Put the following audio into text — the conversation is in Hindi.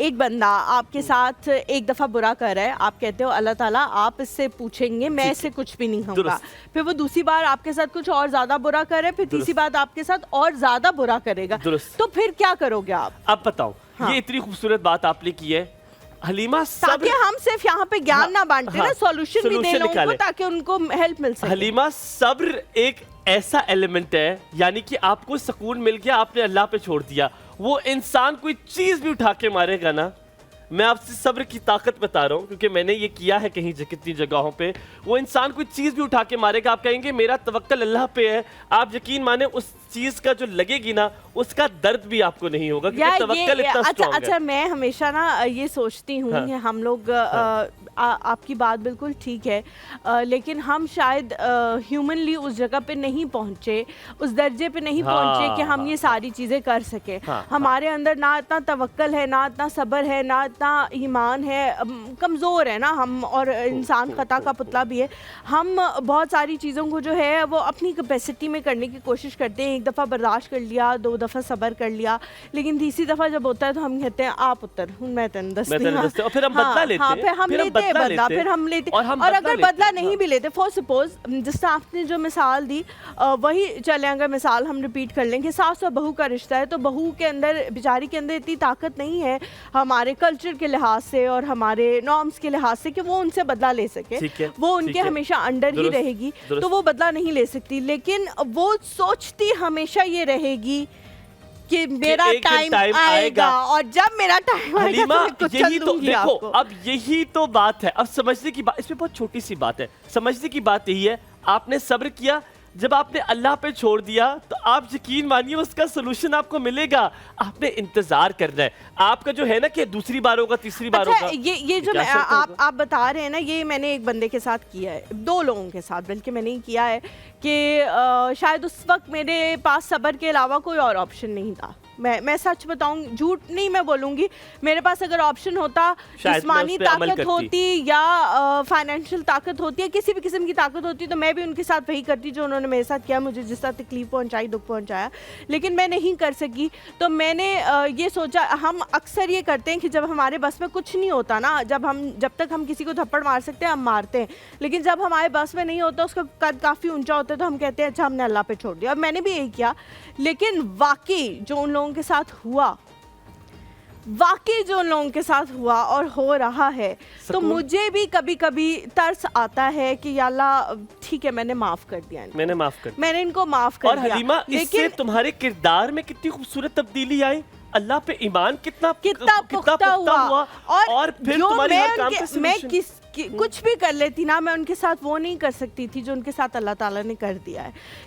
एक बंदा आपके साथ एक दफ़ा बुरा कर रहा है, आप कहते हो अल्लाह ताला आप इससे पूछेंगे, मैं इससे कुछ भी नहीं कहूँगा। फिर वो दूसरी बार आपके साथ कुछ और ज़्यादा बुरा कर रहा है, फिर तीसरी बार आपके साथ और ज़्यादा बुरा करेगा, तो फिर क्या करोगे आप? अब बताओ। हाँ। ये इतनी खूबसूरत बात आपने की है हलीमा, ताकि हम सिर्फ यहाँ पे ज्ञान ना बांटे ना, सॉल्यूशन भी दे लोगों को ताकि उनको हेल्प मिल सके। हलीमा, सब्र एक ऐसा एलिमेंट है, यानी कि आपको सुकून मिल गया, आपने अल्लाह पे छोड़ दिया, वो इंसान कोई चीज भी उठा के मारेगा ना, मैं आपसे सब्र की ताकत बता रहा हूँ क्योंकि मैंने ये किया है कहीं कितनी जगहों पे, वो इंसान कोई चीज भी उठा के मारेगा, आप कहेंगे मेरा तवक्कल अल्लाह पे है, आप यकीन माने उस चीज का जो लगेगी ना उसका दर्द भी आपको नहीं होगा क्योंकि तवक्कल इतना स्ट्रांग है। अच्छा, मैं हमेशा ना ये सोचती हूँ कि हम लोग आपकी बात बिल्कुल ठीक है, लेकिन हम शायद ह्यूमनली उस जगह पे नहीं पहुँचे, उस दर्जे पे नहीं पहुँचे कि हम ये सारी चीज़ें कर सके। हमारे अंदर ना इतना तवक्कल है, ना इतना सब्र है, ना इतना ईमान है, कमज़ोर है ना हम, और इंसान खता का पुतला भी है। हम बहुत सारी चीज़ों को जो है वो अपनी कैपेसिटी में करने की कोशिश करते हैं, एक दफ़ा बर्दाश्त कर लिया, 2 दफ़ा सब्र कर लिया, लेकिन तीसरी दफ़ा जब होता है तो हम कहते हैं आप पुत्र मैं तेन दस्ती, और फिर हम बदला लेते हैं, फिर हम लेते हैं बदला, फिर हम लेते, और अगर बदला नहीं भी लेते, फॉर सपोज जिस आपने जो मिसाल दी वही चले, अगर मिसाल हम रिपीट कर लें कि सास और बहू का रिश्ता है, तो बहू के अंदर, बेचारी के अंदर इतनी ताकत नहीं है हमारे कल्चर के लिहाज से और हमारे नॉर्म्स के लिहाज से कि वो उनसे बदला ले सके, वो उनके हमेशा अंडर ही रहेगी, तो वो बदला नहीं ले सकती, लेकिन वो सोचती हमेशा ये रहेगी कि मेरा टाइम आएगा, और जब मेरा टाइम आएगा तो मैं कुछ यही तो देखो आपको। अब यही तो बात है, अब समझने की बात, इसमें बहुत छोटी सी बात है, समझने की बात यही है, आपने सब्र किया, जब आपने अल्लाह पे छोड़ दिया तो आप यकीन मानिए उसका सोल्यूशन आपको मिलेगा, आपने इंतजार करना है, आपका जो है ना कि दूसरी बार होगा, तीसरी बार होगा। ये जो आप बता रहे हैं ना, ये मैंने एक बंदे के साथ किया है, 2 लोगों के साथ बल्कि मैंने ही किया है कि शायद उस वक्त मेरे पास सब्र के अलावा कोई और ऑप्शन नहीं था। मैं सच बताऊं, झूठ नहीं मैं बोलूंगी, मेरे पास अगर ऑप्शन होता, जिस्मानी ताकत होती या फाइनेंशियल ताकत होती या किसी भी किस्म की ताकत होती, तो मैं भी उनके साथ वही करती जो उन्होंने मेरे साथ किया, मुझे जिस तरह तकलीफ पहुंचाई, दुख पहुंचाया, लेकिन मैं नहीं कर सकी। तो मैंने ये सोचा, हम अक्सर ये करते हैं कि जब हमारे बस में कुछ नहीं होता ना, जब तक हम किसी को थप्पड़ मार सकते हैं हम मारते हैं, लेकिन जब हमारे बस में नहीं होता, उसका कद काफ़ी ऊंचा होता है, तो हम कहते हैं अच्छा हमने अल्लाह पे छोड़ दिया, और मैंने भी यही किया। लेकिन वाकई जो उन लोगों के साथ हुआ, वाकई जो उन लोगों के साथ हुआ और हो रहा है, तो मुझे भी कभी कभी तरस आता है कि या अल्लाह ठीक है मैंने माफ कर दिया, मैंने इनको माफ कर दिया। और हलीमा, इससे तुम्हारे किरदार में कितनी खूबसूरत तब्दीली आई, अल्लाह पे ईमान कितना पुख्ता हुआ, और फिर तुम्हारी हर काम पे मैं कुछ भी कर लेती ना, मैं उनके साथ वो नहीं कर सकती थी जो उनके साथ अल्लाह ताला ने कर दिया है।